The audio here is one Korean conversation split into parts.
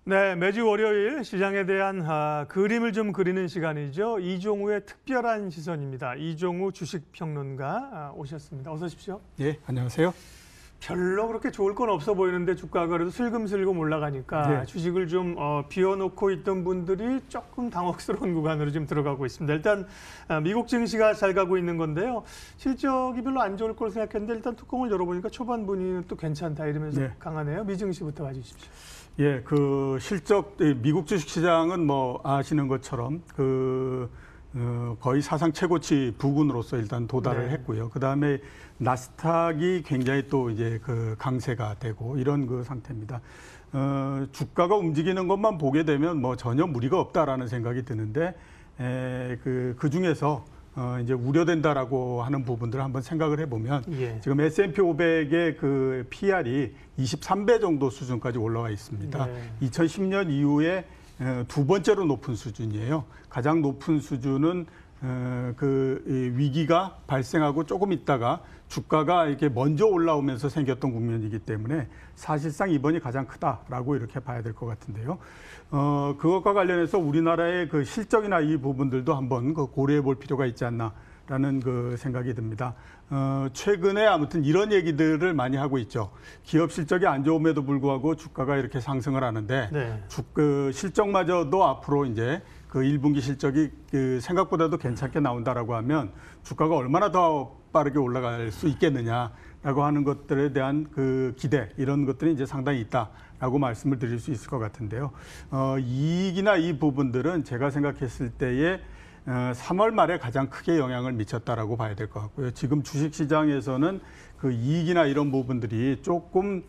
네, 매주 월요일 시장에 대한 그림을 좀 그리는 시간이죠. 이종우의 특별한 시선입니다. 이종우 주식평론가 오셨습니다. 어서 오십시오. 예, 안녕하세요. 별로 그렇게 좋을 건 없어 보이는데 주가가 그래도 슬금슬금 올라가니까 네. 주식을 좀 비워놓고 있던 분들이 조금 당혹스러운 구간으로 지금 들어가고 있습니다. 일단 미국 증시가 잘 가고 있는 건데요. 실적이 별로 안 좋을 거로 생각했는데 일단 뚜껑을 열어보니까 초반 분위기는 또 괜찮다 이러면서 네. 강하네요. 미 증시부터 봐주십시오. 예, 그 실적 미국 주식시장은 뭐 아시는 것처럼 거의 사상 최고치 부근으로서 일단 도달을 네. 했고요. 그 다음에 나스닥이 굉장히 또 이제 강세가 되고 이런 상태입니다. 주가가 움직이는 것만 보게 되면 뭐 전혀 무리가 없다라는 생각이 드는데 그 중에서 이제 우려된다라고 하는 부분들을 한번 생각을 해보면 예. 지금 S&P 500의 그 PR이 23배 정도 수준까지 올라와 있습니다. 네. 2010년 이후에 두 번째로 높은 수준이에요. 가장 높은 수준은 위기가 발생하고 조금 있다가 주가가 이렇게 먼저 올라오면서 생겼던 국면이기 때문에 사실상 이번이 가장 크다라고 이렇게 봐야 될 것 같은데요. 그것과 관련해서 우리나라의 그 실적이나 이 부분들도 한번 고려해 볼 필요가 있지 않나라는 생각이 듭니다. 최근에 아무튼 이런 얘기들을 많이 하고 있죠. 기업 실적이 안 좋음에도 불구하고 주가가 이렇게 상승을 하는데 네. 실적마저도 앞으로 이제 1분기 실적이 생각보다도 괜찮게 나온다라고 하면 주가가 얼마나 더 빠르게 올라갈 수 있겠느냐라고 하는 것들에 대한 기대 이런 것들이 이제 상당히 있다라고 말씀을 드릴 수 있을 것 같은데요. 이익이나 이 부분들은 제가 생각했을 때에 3월 말에 가장 크게 영향을 미쳤다라고 봐야 될 것 같고요. 지금 주식시장에서는 이익이나 이런 부분들이 조금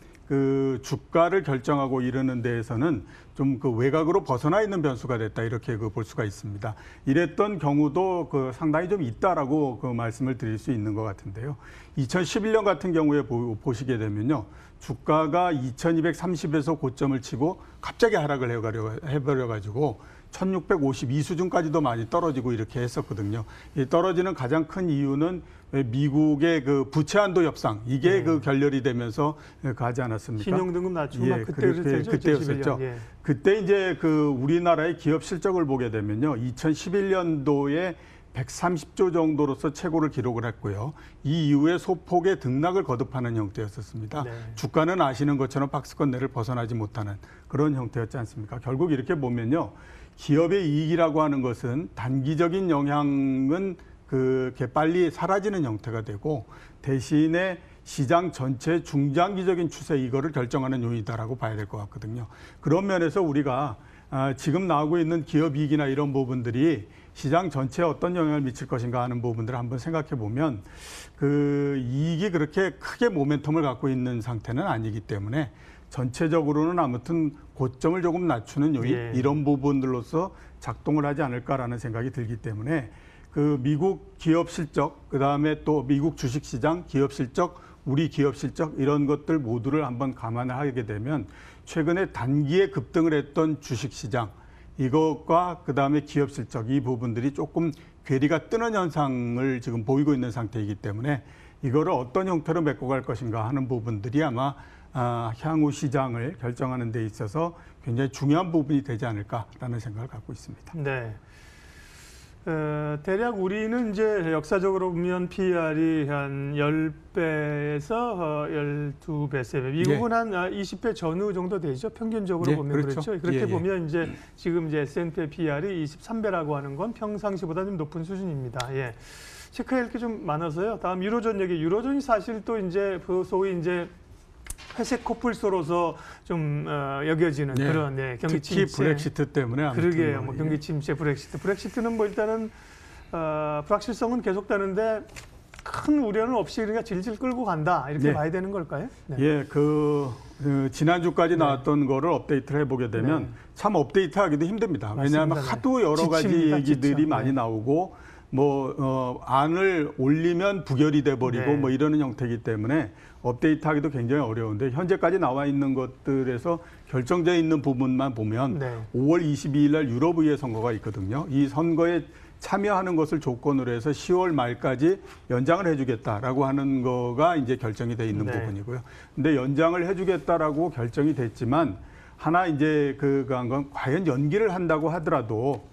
주가를 결정하고 이러는 데에서는 좀 외곽으로 벗어나 있는 변수가 됐다 이렇게 볼 수가 있습니다. 이랬던 경우도 상당히 좀 있다라고 말씀을 드릴 수 있는 것 같은데요. 2011년 같은 경우에 보시게 되면요. 주가가 2230에서 고점을 치고 갑자기 하락을 해버려가지고 1652 수준까지도 많이 떨어지고 이렇게 했었거든요. 이 떨어지는 가장 큰 이유는 미국의 부채 한도 협상 이게 결렬이 되면서 가지 않았습니까? 신용등급 낮추고 예, 그때였었죠. 예. 그때 이제 우리나라의 기업 실적을 보게 되면요, 2011년도에 130조 정도로서 최고를 기록을 했고요. 이 이후에 소폭의 등락을 거듭하는 형태였었습니다. 네. 주가는 아시는 것처럼 박스권 내를 벗어나지 못하는 그런 형태였지 않습니까? 결국 이렇게 보면요. 기업의 이익이라고 하는 것은 단기적인 영향은 그렇게 빨리 사라지는 형태가 되고 대신에 시장 전체 중장기적인 추세 이거를 결정하는 요인이다라고 봐야 될 것 같거든요. 그런 면에서 우리가 지금 나오고 있는 기업 이익이나 이런 부분들이 시장 전체에 어떤 영향을 미칠 것인가 하는 부분들을 한번 생각해 보면 이익이 그렇게 크게 모멘텀을 갖고 있는 상태는 아니기 때문에 전체적으로는 아무튼 고점을 조금 낮추는 요인 예. 이런 부분들로서 작동을 하지 않을까라는 생각이 들기 때문에 미국 기업 실적 그다음에 또 미국 주식시장 기업 실적 우리 기업 실적 이런 것들 모두를 한번 감안을 하게 되면 최근에 단기에 급등을 했던 주식시장 이것과 그다음에 기업 실적 이 부분들이 조금 괴리가 뜨는 현상을 지금 보이고 있는 상태이기 때문에 이거를 어떤 형태로 메꿔갈 것인가 하는 부분들이 아마 향후 시장을 결정하는 데 있어서 굉장히 중요한 부분이 되지 않을까라는 생각을 갖고 있습니다. 네. 대략 우리는 이제 역사적으로 보면 PR이 한 10배에서 12배, 3배. 미국은 한 20배 전후 정도 되죠. 평균적으로 보면 그렇죠. 그렇게 보면 이제 지금 이제 S&P PR이 23배라고 하는 건 평상시보다 좀 높은 수준입니다. 예. 체크할 게 좀 많아서요. 다음 유로존 얘기. 유로존이 사실 또 이제 소위 이제 회색 코뿔소로서 좀 여겨지는 그런 경기 침체. 특히 브렉시트 때문에 그러게요. 뭐 경기 침체, 브렉시트는 뭐 일단은 불확실성은 계속되는데 큰 우려는 없이 그러니까 질질 끌고 간다 이렇게 봐야 되는 걸까요? 네. 예, 지난주까지 나왔던 거를 업데이트를 해보게 되면 참 업데이트하기도 힘듭니다. 맞습니다. 왜냐하면 하도 여러 가지 얘기들이 많이 나오고 안을 올리면 부결이 돼버리고 뭐 이러는 형태이기 때문에 업데이트하기도 굉장히 어려운데 현재까지 나와 있는 것들에서 결정되어 있는 부분만 보면 5월 22일 날 유럽의회 선거가 있거든요. 이 선거에 참여하는 것을 조건으로 해서 10월 말까지 연장을 해주겠다라고 하는 거가 이제 결정이 돼 있는 부분이고요. 근데 연장을 해주겠다라고 결정이 됐지만 하나 이제 그한 건 과연 연기를 한다고 하더라도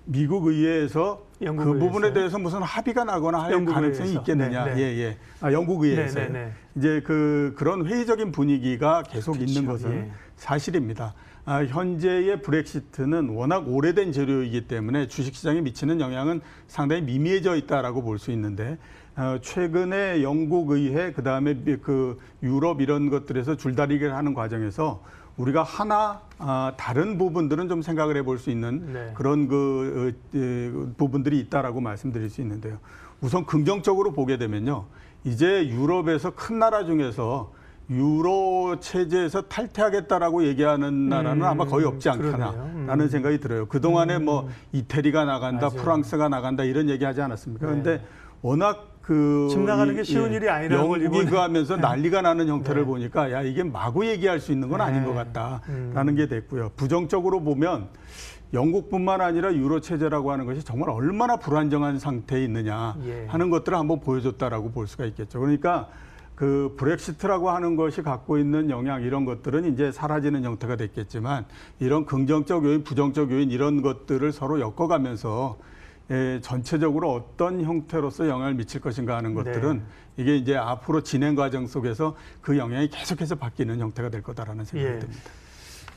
미국 의회에서 그 부분에 대해서 무슨 합의가 나거나 할 가능성이 있겠느냐. 네, 네. 예. 영국 의회에서 네, 네, 네. 이제 그런 회의적인 분위기가 계속 그렇죠. 있는 것은 예. 사실입니다. 현재의 브렉시트는 워낙 오래된 재료이기 때문에 주식시장에 미치는 영향은 상당히 미미해져 있다라고 볼 수 있는데 최근에 영국 의회 그다음에 그 유럽 이런 것들에서 줄다리기를 하는 과정에서 우리가 하나 다른 부분들은 좀 생각을 해볼 수 있는 네. 그런 부분들이 있다라고 말씀드릴 수 있는데요. 우선 긍정적으로 보게 되면요. 이제 유럽에서 큰 나라 중에서 유로 체제에서 탈퇴하겠다라고 얘기하는 나라는 아마 거의 없지 않겠나라는 생각이 들어요. 그동안에 뭐 이태리가 나간다, 맞아요. 프랑스가 나간다 이런 얘기하지 않았습니까? 그런데 네. 워낙 집 나가는 게 쉬운 일이 아니라는 걸 영국이 그 하면서 난리가 나는 형태를 네. 보니까 야 이게 마구 얘기할 수 있는 건 아닌 것 같다라는 게 됐고요. 부정적으로 보면 영국뿐만 아니라 유로 체제라고 하는 것이 정말 얼마나 불안정한 상태에 있느냐 하는 것들을 한번 보여줬다라고 볼 수가 있겠죠. 그러니까 그 브렉시트라고 하는 것이 갖고 있는 영향 이런 것들은 이제 사라지는 형태가 됐겠지만 이런 긍정적 요인, 부정적 요인 이런 것들을 서로 엮어가면서 전체적으로 어떤 형태로서 영향을 미칠 것인가 하는 것들은 이게 이제 앞으로 진행 과정 속에서 그 영향이 계속해서 바뀌는 형태가 될 거다라는 생각이 듭니다.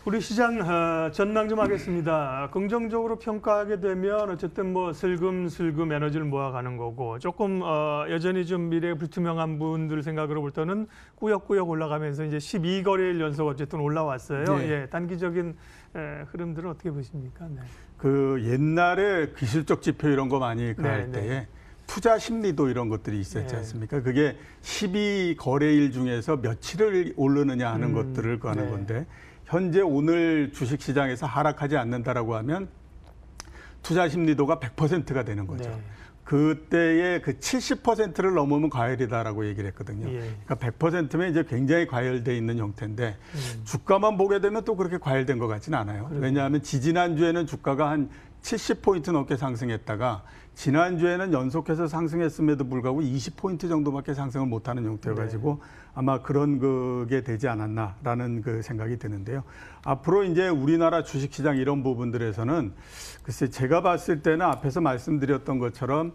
우리 시장 전망 좀 하겠습니다. 긍정적으로 평가하게 되면 어쨌든 뭐 슬금슬금 에너지를 모아가는 거고 조금 여전히 좀 미래가 불투명한 분들 생각으로 볼 때는 꾸역꾸역 올라가면서 이제 12거래일 연속 어쨌든 올라왔어요. 단기적인 흐름들은 어떻게 보십니까? 네. 그 옛날에 기술적 지표 이런 거 많이 할 때에 투자 심리도 이런 것들이 있었지 않습니까? 그게 12거래일 중에서 며칠을 오르느냐 하는 것들을 하는 건데 현재 오늘 주식시장에서 하락하지 않는다라고 하면 투자 심리도가 100%가 되는 거죠. 그때의 그 70%를 넘으면 과열이다라고 얘기를 했거든요. 그러니까 100%면 이제 굉장히 과열돼 있는 형태인데 주가만 보게 되면 또 그렇게 과열된 것 같지는 않아요. 왜냐하면 지지난주에는 주가가 한 70포인트 넘게 상승했다가 지난주에는 연속해서 상승했음에도 불구하고 20포인트 정도밖에 상승을 못하는 형태여가지고 아마 그런 그게 되지 않았나라는 그 생각이 드는데요. 앞으로 이제 우리나라 주식시장 이런 부분들에서는 글쎄 제가 봤을 때는 앞에서 말씀드렸던 것처럼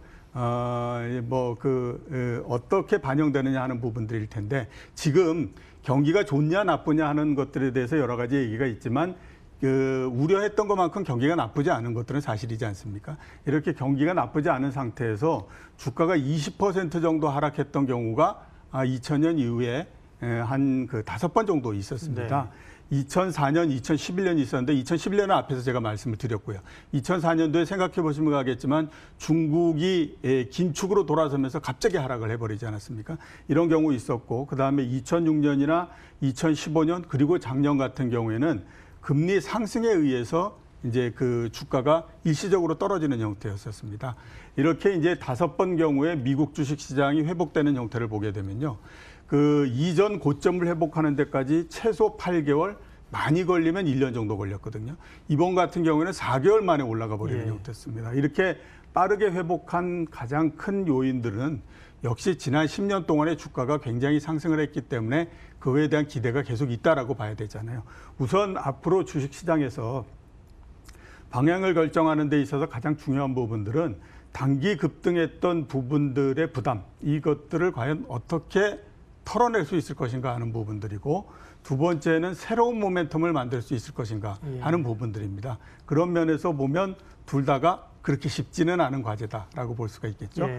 어떻게 반영되느냐 하는 부분들일 텐데 지금 경기가 좋냐 나쁘냐 하는 것들에 대해서 여러 가지 얘기가 있지만 우려했던 것만큼 경기가 나쁘지 않은 것들은 사실이지 않습니까? 이렇게 경기가 나쁘지 않은 상태에서 주가가 20% 정도 하락했던 경우가 2000년 이후에 한 5번 정도 있었습니다. 2004년, 2011년이 있었는데 2011년은 앞에서 제가 말씀을 드렸고요. 2004년도에 생각해 보시면 알겠지만 중국이 긴축으로 돌아서면서 갑자기 하락을 해버리지 않았습니까? 이런 경우 있었고 그다음에 2006년이나 2015년 그리고 작년 같은 경우에는 금리 상승에 의해서 이제 그 주가가 일시적으로 떨어지는 형태였었습니다. 이렇게 이제 5번 경우에 미국 주식 시장이 회복되는 형태를 보게 되면요. 그 이전 고점을 회복하는 데까지 최소 8개월, 많이 걸리면 1년 정도 걸렸거든요. 이번 같은 경우에는 4개월 만에 올라가 버리는 형태였습니다. 이렇게 빠르게 회복한 가장 큰 요인들은 역시 지난 10년 동안의 주가가 굉장히 상승을 했기 때문에 그거에 대한 기대가 계속 있다라고 봐야 되잖아요. 우선 앞으로 주식시장에서 방향을 결정하는 데 있어서 가장 중요한 부분들은 단기 급등했던 부분들의 부담, 이것들을 과연 어떻게 털어낼 수 있을 것인가 하는 부분들이고 두 번째는 새로운 모멘텀을 만들 수 있을 것인가 하는 부분들입니다. 그런 면에서 보면 둘 다가 그렇게 쉽지는 않은 과제다라고 볼 수가 있겠죠.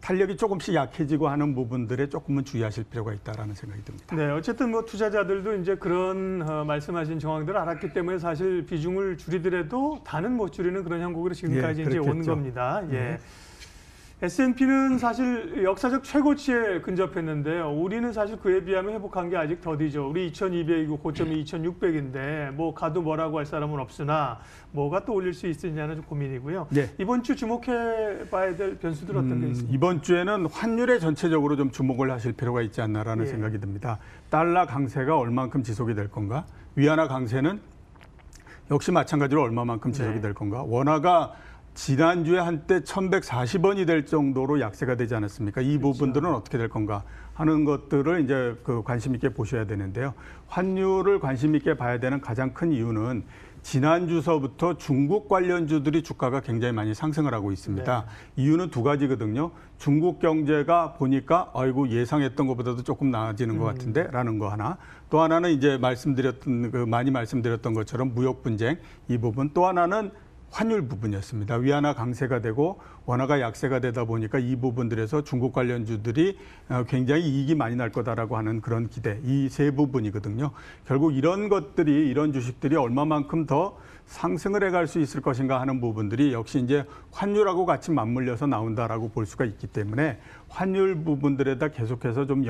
탄력이 조금씩 약해지고 하는 부분들에 조금은 주의하실 필요가 있다라는 생각이 듭니다. 네, 어쨌든 뭐 투자자들도 이제 그런 말씀하신 정황들을 알았기 때문에 사실 비중을 줄이더라도 다는 못 줄이는 그런 형국으로 지금까지 이제 온 겁니다. S&P는 사실 역사적 최고치에 근접했는데요. 우리는 사실 그에 비하면 회복한 게 아직 더디죠. 우리 2200이고 고점이 2600인데 뭐 가도 뭐라고 할 사람은 없으나 뭐가 또 올릴 수 있느냐는 좀 고민이고요. 이번 주 주목해 봐야 될 변수들 어떤 게 있습니까? 이번 주에는 환율에 전체적으로 좀 주목을 하실 필요가 있지 않나라는 생각이 듭니다. 달러 강세가 얼만큼 지속이 될 건가? 위안화 강세는 역시 마찬가지로 얼마만큼 지속이 될 건가? 원화가 지난주에 한때 1140원이 될 정도로 약세가 되지 않았습니까? 이 그렇죠. 부분들은 어떻게 될 건가 하는 것들을 이제 그 관심 있게 보셔야 되는데요. 환율을 관심 있게 봐야 되는 가장 큰 이유는 지난주서부터 중국 관련주들이 주가가 굉장히 많이 상승을 하고 있습니다. 네. 이유는 두 가지거든요. 중국 경제가 보니까 아이고 예상했던 것보다도 조금 나아지는 것 같은데라는 거 하나. 또 하나는 이제 많이 말씀드렸던 것처럼 무역 분쟁 이 부분. 또 하나는 환율 부분이었습니다. 위안화 강세가 되고 원화가 약세가 되다 보니까 이 부분들에서 중국 관련주들이 굉장히 이익이 많이 날 거다라고 하는 그런 기대, 이 세 부분이거든요. 결국 이런 주식들이 얼마만큼 더 상승을 해갈 수 있을 것인가 하는 부분들이 역시 이제 환율하고 같이 맞물려서 나온다라고 볼 수가 있기 때문에 환율 부분들에다 계속해서 좀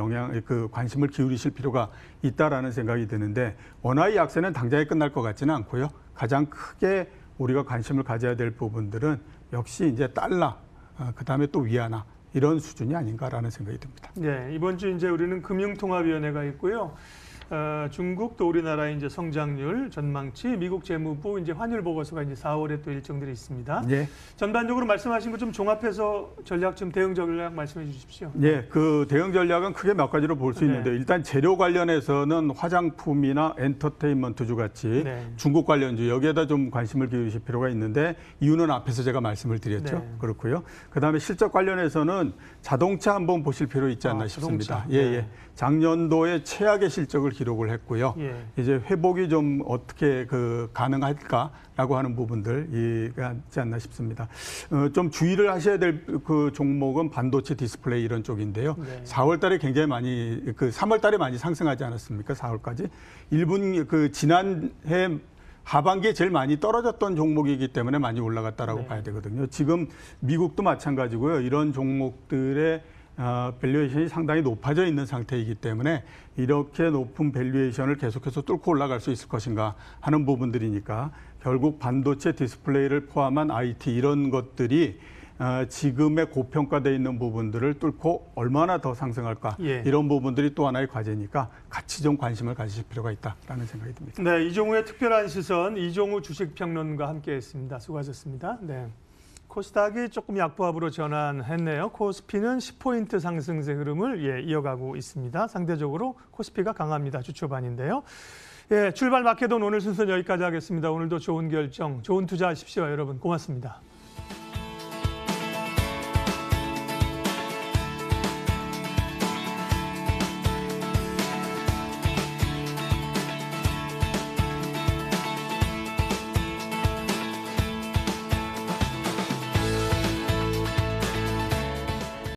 관심을 기울이실 필요가 있다라는 생각이 드는데 원화의 약세는 당장에 끝날 것 같지는 않고요. 가장 크게 우리가 관심을 가져야 될 부분들은 역시 이제 달러, 그다음에 또 위안화 이런 수준이 아닌가라는 생각이 듭니다. 네, 이번 주 이제 우리는 금융통합위원회가 있고요. 중국 또 우리나라의 이제 성장률 전망치, 미국 재무부 이제 환율 보고서가 이제 4월에 또 일정들이 있습니다. 예. 전반적으로 말씀하신 거 좀 종합해서 전략 좀 대응 전략 말씀해 주십시오. 예, 그 대응 전략은 크게 몇 가지로 볼 수 있는데 일단 재료 관련해서는 화장품이나 엔터테인먼트주 같이 중국 관련주 여기에다 좀 관심을 기울이실 필요가 있는데 이유는 앞에서 제가 말씀을 드렸죠. 그렇고요. 그다음에 실적 관련해서는 자동차 한번 보실 필요 있지 않나 싶습니다. 예. 작년도에 최악의 실적을 기록을 했고요. 이제 회복이 좀 어떻게 가능할까라고 하는 부분들이 있지 않나 싶습니다. 좀 주의를 하셔야 될 그 종목은 반도체 디스플레이 이런 쪽인데요. 4월 달에 굉장히 많이 3월 달에 많이 상승하지 않았습니까? 4월까지. 지난해 하반기에 제일 많이 떨어졌던 종목이기 때문에 많이 올라갔다라고 봐야 되거든요. 지금 미국도 마찬가지고요. 이런 종목들의 밸류에이션이 상당히 높아져 있는 상태이기 때문에 이렇게 높은 밸류에이션을 계속해서 뚫고 올라갈 수 있을 것인가 하는 부분들이니까 결국 반도체 디스플레이를 포함한 IT 이런 것들이 지금의 고평가되어 있는 부분들을 뚫고 얼마나 더 상승할까 이런 부분들이 또 하나의 과제니까 같이 좀 관심을 가지실 필요가 있다라는 생각이 듭니다. 네, 이종우의 특별한 시선 이종우 주식평론가 함께했습니다. 수고하셨습니다. 네. 코스닥이 조금 약보합으로 전환했네요. 코스피는 10포인트 상승세 흐름을 이어가고 있습니다. 상대적으로 코스피가 강합니다. 주 초반인데요. 출발 마켓온 오늘 순서는 여기까지 하겠습니다. 오늘도 좋은 결정, 좋은 투자하십시오. 여러분 고맙습니다.